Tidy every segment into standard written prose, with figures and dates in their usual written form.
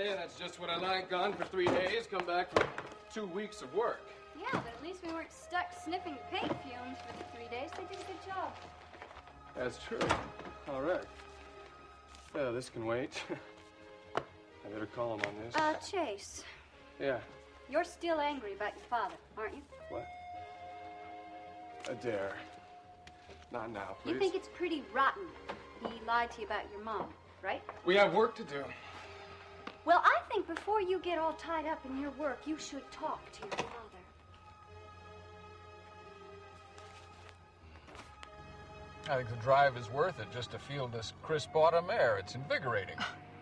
Hey, that's just what I like. Gone for 3 days, come back from 2 weeks of work. Yeah, but at least we weren't stuck sniffing paint fumes for the 3 days. They did a good job. That's true. All right. This can wait. I better call him on this. Chase. Yeah. You're still angry about your father, aren't you? What? Adair. Not now, please. You think it's pretty rotten he lied to you about your mom, right? We have work to do. Well, I think before you get all tied up in your work, you should talk to your father. I think the drive is worth it just to feel this crisp autumn air. It's invigorating.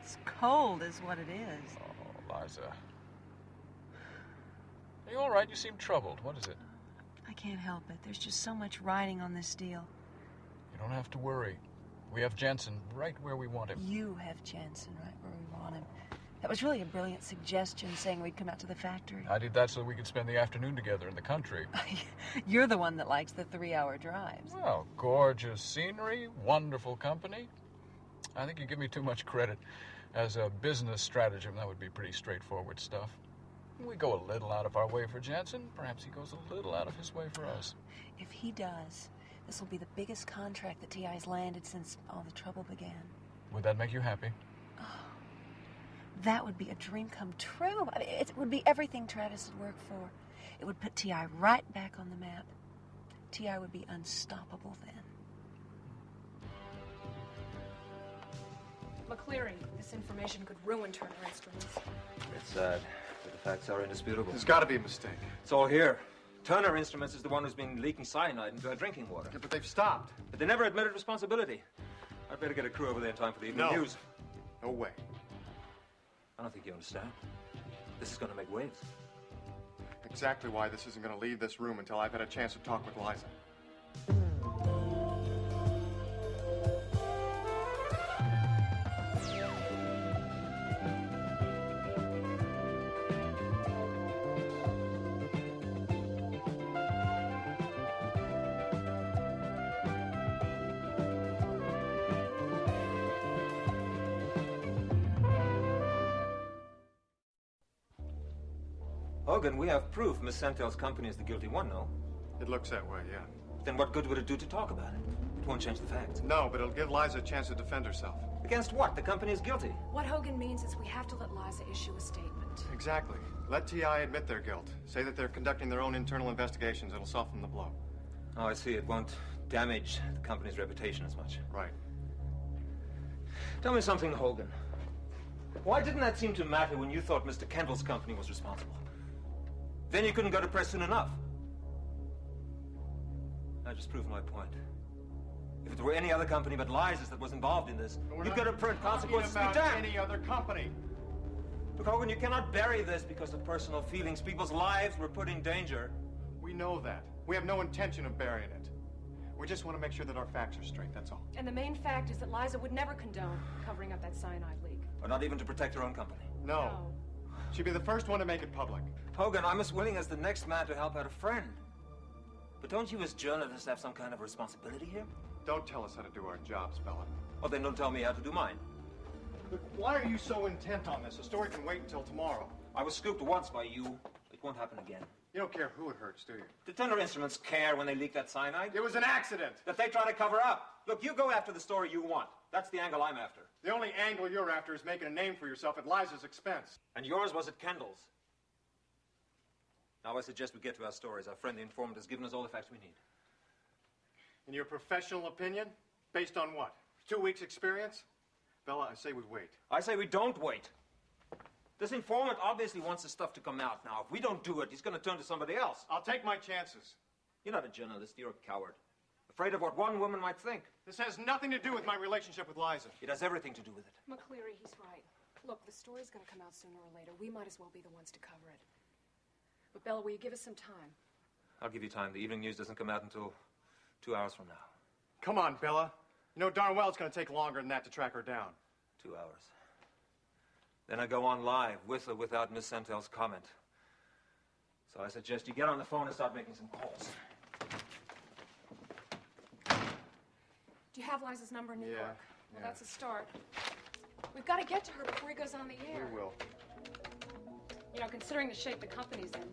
It's cold is what it is. Oh, Liza. Are you all right? You seem troubled. What is it? I can't help it. There's just so much riding on this deal. You don't have to worry. We have Jensen right where we want him. You have Jensen right where we want him. That was really a brilliant suggestion, saying we'd come out to the factory. I did that so we could spend the afternoon together in the country. You're the one that likes the 3-hour drives. Well, gorgeous scenery, wonderful company. I think you give me too much credit. As a business stratagem, that would be pretty straightforward stuff. We go a little out of our way for Jensen. Perhaps he goes a little out of his way for us. If he does, this will be the biggest contract that TI's landed since all the trouble began. Would that make you happy? Oh, that would be a dream come true. I mean, it would be everything Travis had worked for. It would put TI right back on the map. TI would be unstoppable then. McCleary, this information could ruin Turner Instruments. It's sad, but the facts are indisputable. There's got to be a mistake. It's all here. Turner Instruments is the one who's been leaking cyanide into our drinking water. Yeah, but they've stopped. But they never admitted responsibility. I'd better get a crew over there in time for the evening news. No way. I don't think you understand. This is going to make waves. Exactly why this isn't going to leave this room until I've had a chance to talk with Liza. Hogan, we have proof Miss Santel's company is the guilty one, no? It looks that way, yeah. Then what good would it do to talk about it? It won't change the facts. No, but it'll give Liza a chance to defend herself. Against what? The company is guilty. What Hogan means is we have to let Liza issue a statement. Exactly. Let TI admit their guilt. Say that they're conducting their own internal investigations. It'll soften the blow. Oh, I see. It won't damage the company's reputation as much. Right. Tell me something, Hogan. Why didn't that seem to matter when you thought Mr. Kendall's company was responsible? Then you couldn't go to press soon enough. I just proved my point. If it were any other company but Liza's that was involved in this, you could have proved consequences to be damned. Any other company. Look, Hogan, you cannot bury this because of personal feelings. People's lives were put in danger. We know that. We have no intention of burying it. We just want to make sure that our facts are straight, that's all. And the main fact is that Liza would never condone covering up that cyanide leak. Or not even to protect her own company. No. She'd be the first one to make it public. Hogan, I'm as willing as the next man to help out a friend. But don't you as journalists have some kind of responsibility here? Don't tell us how to do our jobs, Bella. Well, then don't tell me how to do mine. Look, why are you so intent on this? The story can wait until tomorrow. I was scooped once by you. It won't happen again. You don't care who it hurts, do you? Did Turner Instruments care when they leaked that cyanide? It was an accident. That they try to cover up. Look, you go after the story you want. That's the angle I'm after. The only angle you're after is making a name for yourself at Liza's expense. And yours was at Kendall's. Now I suggest we get to our stories. Our friend the informant has given us all the facts we need. In your professional opinion, based on what? 2 weeks' experience? Bella, I say we wait. I say we don't wait. This informant obviously wants this stuff to come out now. If we don't do it, he's going to turn to somebody else. I'll take my chances. You're not a journalist. You're a coward. Afraid of what one woman might think. This has nothing to do with my relationship with Liza. It has everything to do with it. McCleary, he's right. Look, the story's going to come out sooner or later. We might as well be the ones to cover it. But, Bella, will you give us some time? I'll give you time. The evening news doesn't come out until 2 hours from now. Come on, Bella. You know darn well it's going to take longer than that to track her down. 2 hours. Then I go on live, with or without Miss Santel's comment. So I suggest you get on the phone and start making some calls. Do you have Liza's number in New York? Well, yeah. that's a start. We've got to get to her before he goes on the air. We will. You know, considering the shape the company's in,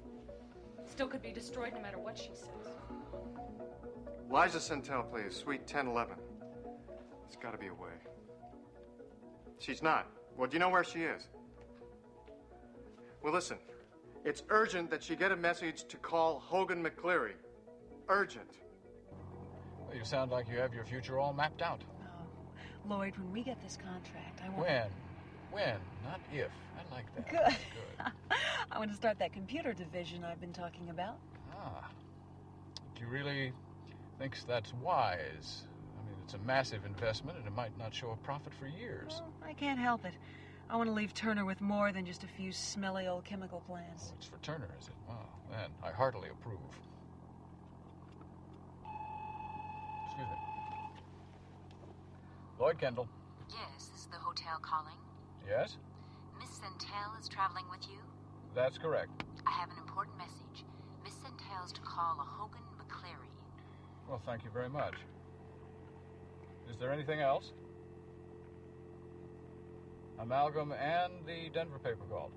still could be destroyed no matter what she says. Liza Centel, please. Suite 1011. There's got to be a way. She's not. Well, do you know where she is? Well, listen. It's urgent that she get a message to call Hogan McCleary. Urgent. Well, you sound like you have your future all mapped out. Oh, Lloyd, when we get this contract, I want... When? Not if. I like that. Good. Good. I want to start that computer division I've been talking about. Ah. Do you really think that's wise? I mean, it's a massive investment, and it might not show a profit for years. Well, I can't help it. I want to leave Turner with more than just a few smelly old chemical plants. Oh, it's for Turner, is it? Well, then, I heartily approve. Excuse me. Lloyd Kendall. Yes, this is the hotel calling. Yes? Miss Centel is traveling with you? That's correct. I have an important message. Miss Centel's to call a Hogan McCleary. Well, thank you very much. Is there anything else? Amalgam and the Denver paper called.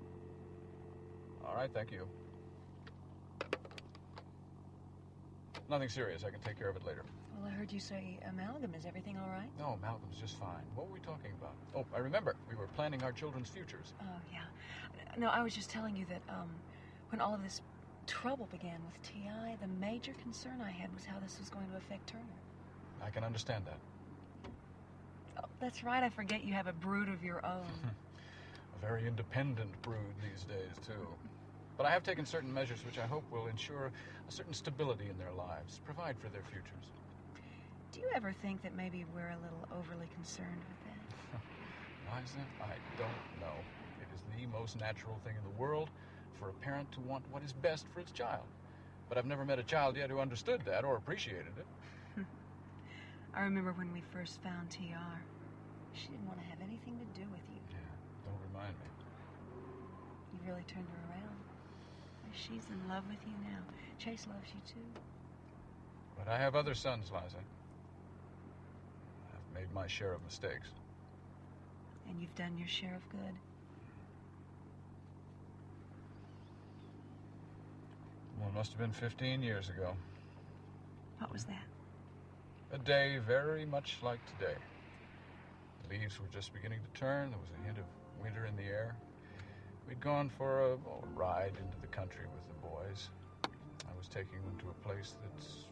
All right, thank you. Nothing serious. I can take care of it later. Well, I heard you say amalgam. Is everything all right? No, Amalgam's just fine. What were we talking about? Oh, I remember. We were planning our children's futures. Oh, yeah. No, I was just telling you that when all of this trouble began with T.I., the major concern I had was how this was going to affect Turner. I can understand that. Oh, that's right. I forget you have a brood of your own. A very independent brood these days, too. But I have taken certain measures which I hope will ensure a certain stability in their lives, provide for their futures. Do you ever think that maybe we're a little overly concerned with that? Liza, I don't know. It is the most natural thing in the world for a parent to want what is best for its child. But I've never met a child yet who understood that or appreciated it. I remember when we first found T.R. She didn't want to have anything to do with you. Yeah, don't remind me. You really turned her around. She's in love with you now. Chase loves you, too. But I have other sons, Liza. I've made my share of mistakes. And you've done your share of good. Well, it must have been 15 years ago. What was that? A day very much like today. The leaves were just beginning to turn. There was a hint of winter in the air. We'd gone for a ride into the country with the boys. I was taking them to a place that's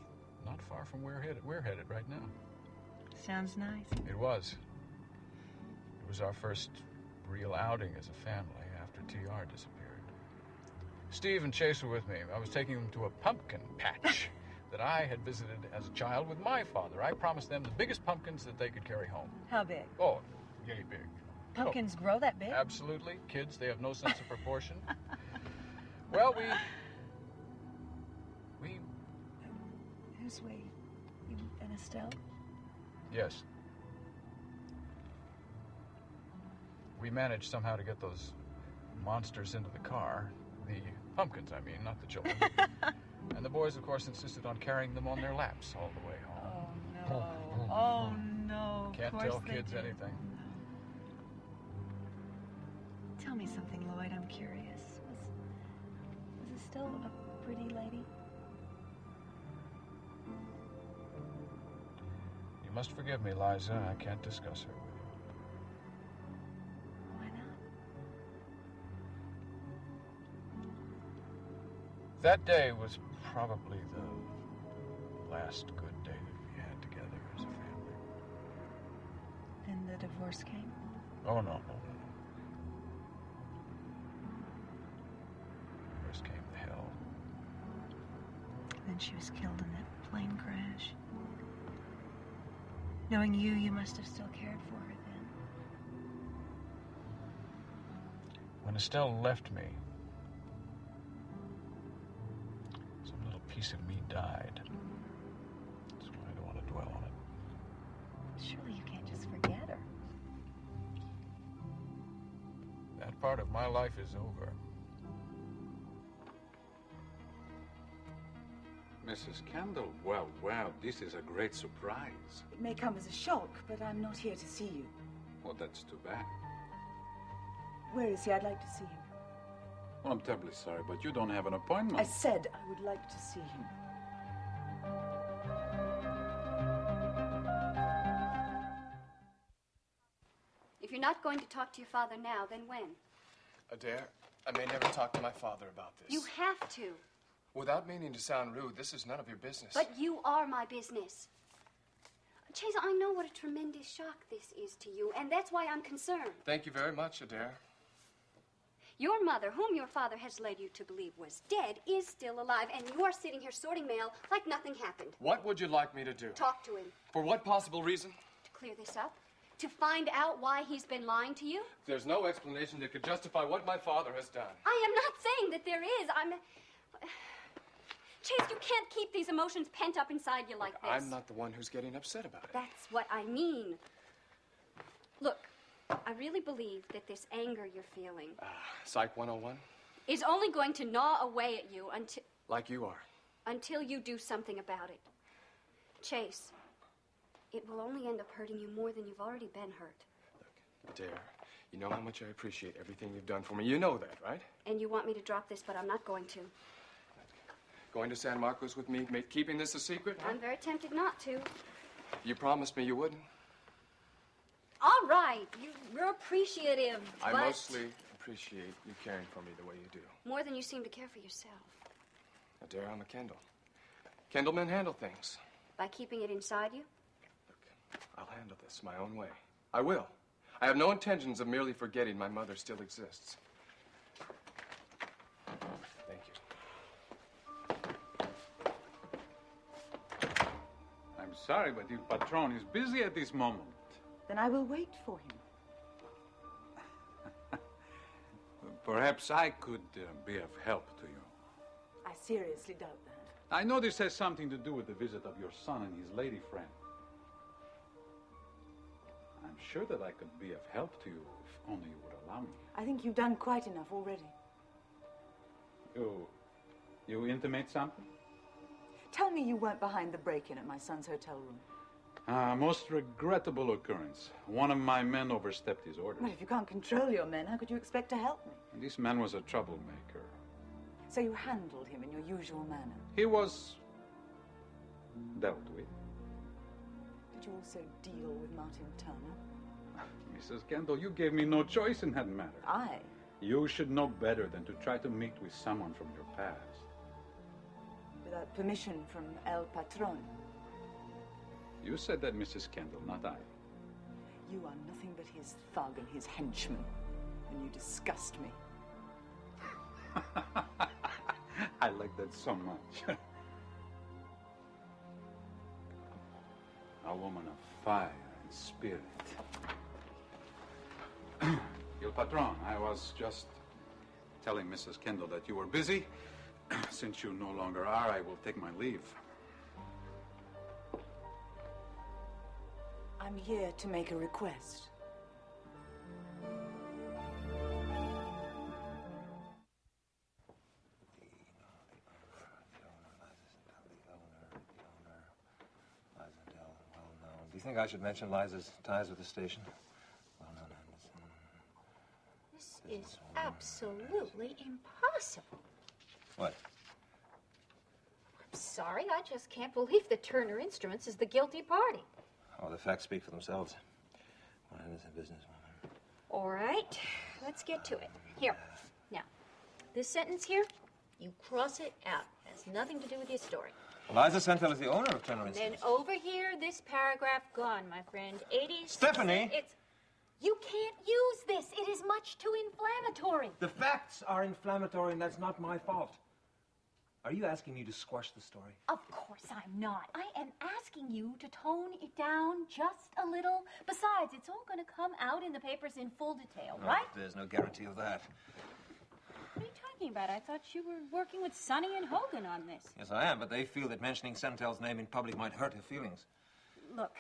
not far from where we're headed right now. Sounds nice. It was. It was our first real outing as a family after T.R. disappeared. Steve and Chase were with me. I was taking them to a pumpkin patch that I had visited as a child with my father. I promised them the biggest pumpkins that they could carry home. How big? Oh, yay big. Pumpkins grow that big? Absolutely. Kids, they have no sense of proportion. Well, we... Who's we? You and Estelle? Yes. We managed somehow to get those monsters into the car. The pumpkins, I mean, not the children. And the boys, of course, insisted on carrying them on their laps all the way home. Oh, no. Oh, no. Can't of course tell they kids did. anything. Tell me something, Lloyd. I'm curious. Was Estelle a pretty lady? You must forgive me, Liza. I can't discuss her with you. Why not? That day was probably the last good day that we had together as a family. Then the divorce came? Oh, no. First came the hell. Then she was killed in that plane crash. Knowing you, you must have still cared for her then. When Estelle left me, some little piece of me died. That's why I don't want to dwell on it. Surely you can't just forget her. That part of my life is over. Mrs. Kendall, well, this is a great surprise. It may come as a shock, but I'm not here to see you. Well, that's too bad. Where is he? I'd like to see him. Well, I'm terribly sorry, but you don't have an appointment. I said I would like to see him. If you're not going to talk to your father now, then when? Adair, I may never talk to my father about this. You have to. Without meaning to sound rude, this is none of your business. But you are my business. Chase, I know what a tremendous shock this is to you, and that's why I'm concerned. Thank you very much, Adair. Your mother, whom your father has led you to believe was dead, is still alive, and you are sitting here sorting mail like nothing happened. What would you like me to do? Talk to him. For what possible reason? To clear this up? To find out why he's been lying to you? There's no explanation that could justify what my father has done. I am not saying that there is. Chase, you can't keep these emotions pent up inside you like this. I'm not the one who's getting upset about it. That's what I mean. Look, I really believe that this anger you're feeling... Psych 101? ...is only going to gnaw away at you until... Like you are. Until you do something about it. Chase, it will only end up hurting you more than you've already been hurt. Look, Adair, you know how much I appreciate everything you've done for me. You know that, right? And you want me to drop this, but I'm not going to. Going to San Marcos with me, keeping this a secret? I'm very tempted not to. You promised me you wouldn't. All right, you're appreciative, I but... mostly appreciate you caring for me the way you do. More than you seem to care for yourself. Adair, I'm a Kendall. Kendall men handle things. By keeping it inside you? Look, I'll handle this my own way. I will. I have no intentions of merely forgetting my mother still exists. Thank you. I'm sorry, but your patron is busy at this moment. Then I will wait for him. Perhaps I could be of help to you. I seriously doubt that. I know this has something to do with the visit of your son and his lady friend. I'm sure that I could be of help to you if only you would allow me. I think you've done quite enough already. You intimate something? Tell me you weren't behind the break-in at my son's hotel room. Most regrettable occurrence. One of my men overstepped his orders. Well, if you can't control your men, how could you expect to help me? This man was a troublemaker. So you handled him in your usual manner? He was dealt with. Did you also deal with Martin Turner? Mrs. Kendall, you gave me no choice in that matter. I? You should know better than to try to meet with someone from your past. Without permission from El Patron? You said that, Mrs. Kendall, not I. You are nothing but his thug and his henchman, and you disgust me. I like that so much. A woman of fire and spirit. Il Patron, I was just telling Mrs. Kendall that you were busy. Since you no longer are, I will take my leave. I'm here to make a request. Do you think I should mention Liza's ties with the station? Well, no. This is absolutely impossible. What? I'm sorry, I just can't believe that Turner Instruments is the guilty party. Oh, the facts speak for themselves. One innocent businesswoman. All right, let's get to it. Here, now, this sentence here, you cross it out. It has nothing to do with your story. Liza Senfeld is the owner of Turner And Instruments. then over here, this paragraph gone, my friend. 80. Stephanie! It's... You can't use this. It is much too inflammatory. The facts are inflammatory, and that's not my fault. Are you asking me to squash the story? Of course I'm not. I am asking you to tone it down just a little. Besides, it's all going to come out in the papers in full detail, right? There's no guarantee of that. What are you talking about? I thought you were working with Sonny and Hogan on this. Yes, I am, but they feel that mentioning Sentel's name in public might hurt her feelings. Look,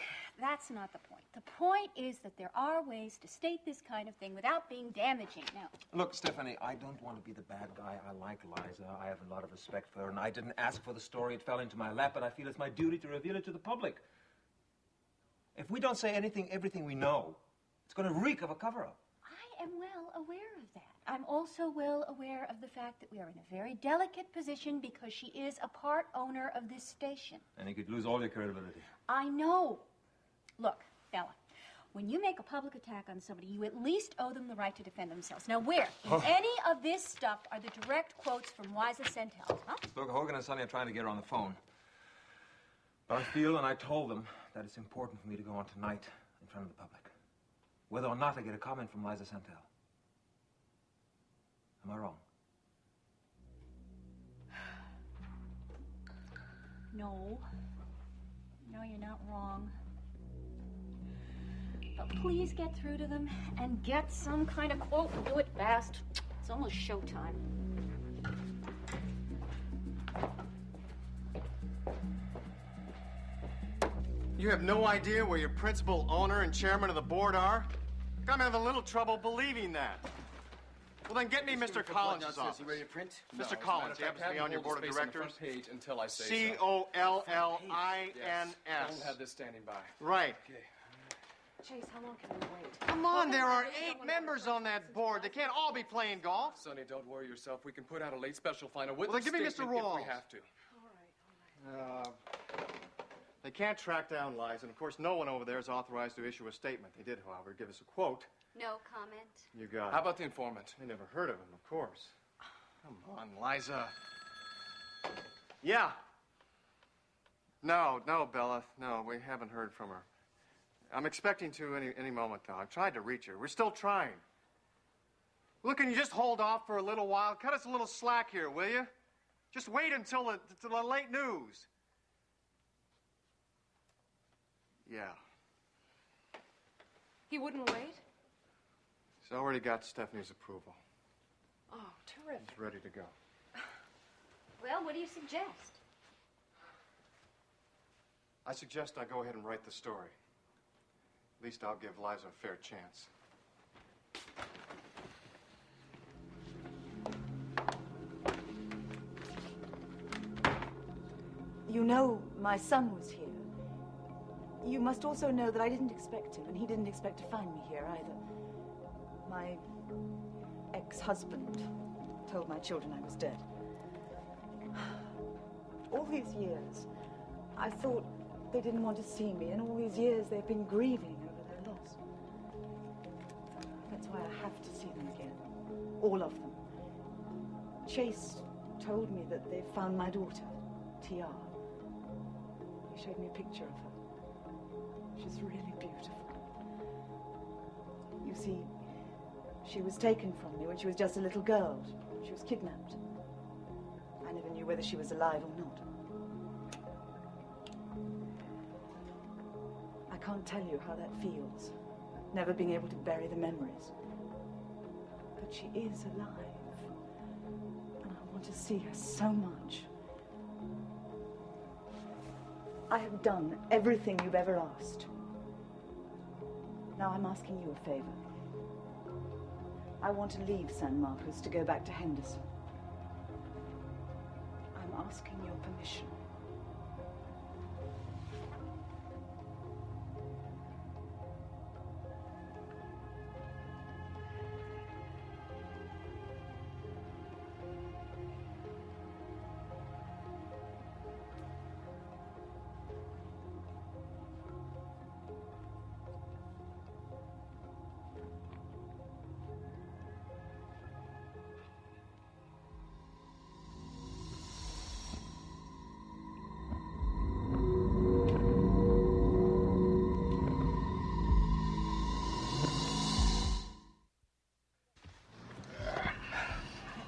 that's not the point. The point is that there are ways to state this kind of thing without being damaging. Now, Look, Stephanie, I don't want to be the bad guy. I like Liza. I have a lot of respect for her, and I didn't ask for the story. It fell into my lap, but I feel it's my duty to reveal it to the public. If we don't say everything we know, it's going to reek of a cover-up. I am well well aware of that. I'm also well aware of the fact that we are in a very delicate position because she is a part owner of this station. And you could lose all your credibility. I know. Look, Bella, when you make a public attack on somebody, you at least owe them the right to defend themselves. Now, where in any of this stuff are the direct quotes from Liza Sentell, huh? Look, Hogan and Sonny are trying to get her on the phone. But I feel, and I told them, that it's important for me to go on tonight in front of the public. Whether or not I get a comment from Liza Sentell. Am I wrong? No. No, you're not wrong. But please get through to them and get some kind of quote and do it fast. It's almost showtime. You have no idea where your principal owner and chairman of the board are? I'm having a little trouble believing that. Well, then get me Mr. Collins' office. You ready to print? Mr. Collins, he happens to be on your board of directors. Page until I say C-O-L-L-I-N-S. Don't have this standing by. Right. Okay. Chase, how long can we wait? Come on, there are 8 members on that board. They can't all be playing golf. Sonny, don't worry yourself. We can put out a late special final with Well, then give me Mr. Rawls. if we have to. All right. They can't track down Liza, and of course, no one over there is authorized to issue a statement. They did, however, give us a quote. No comment. You got it. How about the informant? I never heard of him, of course. Come on, Liza. Yeah. No, Bella. No, we haven't heard from her. I'm expecting to any moment, though. I've tried to reach her. We're still trying. Look, can you just hold off for a little while? Cut us a little slack here, will you? Just wait until the late news. Yeah. He wouldn't wait? He's already got Stephanie's approval. Oh, terrific. He's ready to go. Well, what do you suggest? I suggest I go ahead and write the story. At least I'll give Liza a fair chance. You know my son was here. You must also know that I didn't expect him, and he didn't expect to find me here either. My ex-husband told my children I was dead. All these years, I thought they didn't want to see me, and all these years they've been grieving over their loss. That's why I have to see them again. All of them. Chase told me that they found my daughter, T.R. He showed me a picture of her. She's really beautiful. You see, she was taken from me when she was just a little girl. She was kidnapped. I never knew whether she was alive or not. I can't tell you how that feels, never being able to bury the memories. But she is alive, and I want to see her so much. I have done everything you've ever asked. Now I'm asking you a favor. I want to leave San Marcos to go back to Henderson. I'm asking your permission.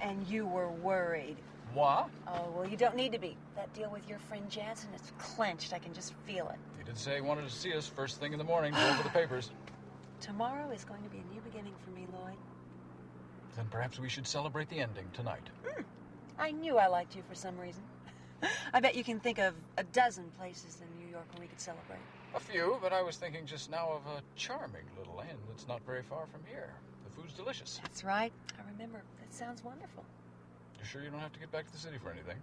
And you were worried. What? Oh, well, you don't need to be. That deal with your friend Jansen, it's clenched. I can just feel it. He did say he wanted to see us first thing in the morning, go over the papers. Tomorrow is going to be a new beginning for me, Lloyd. Then perhaps we should celebrate the ending tonight. I knew I liked you for some reason. I bet you can think of a dozen places in New York where we could celebrate. A few, but I was thinking just now of a charming little inn that's not very far from here. The food's delicious. That's right. I remember. That sounds wonderful. You sure you don't have to get back to the city for anything?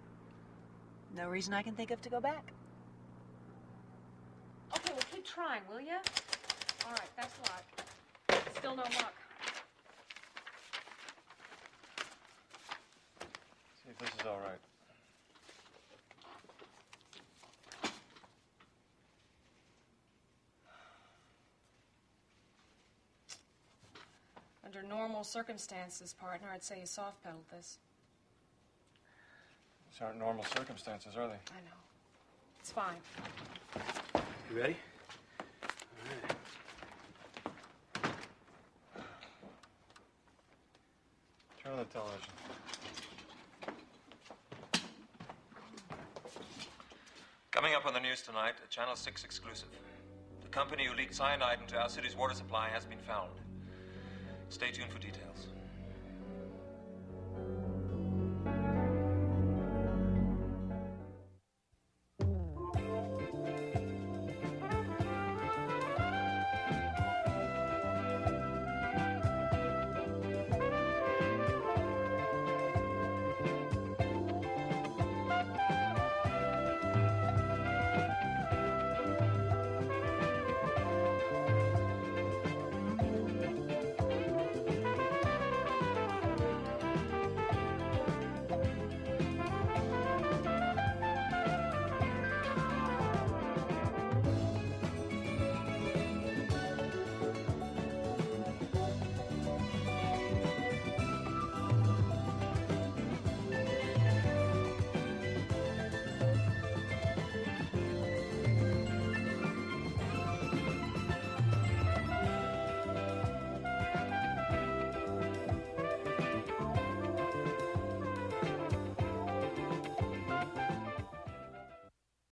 No reason I can think of to go back. Okay, well, keep trying, will you? All right, thanks a lot. Still no luck. this is all right. Under normal circumstances, partner, I'd say you soft-pedaled this. These aren't normal circumstances, are they? I know. It's fine. You ready? Turn on the television. Coming up on the news tonight, a Channel 6 exclusive. The company who leaked cyanide into our city's water supply has been found. Stay tuned for details.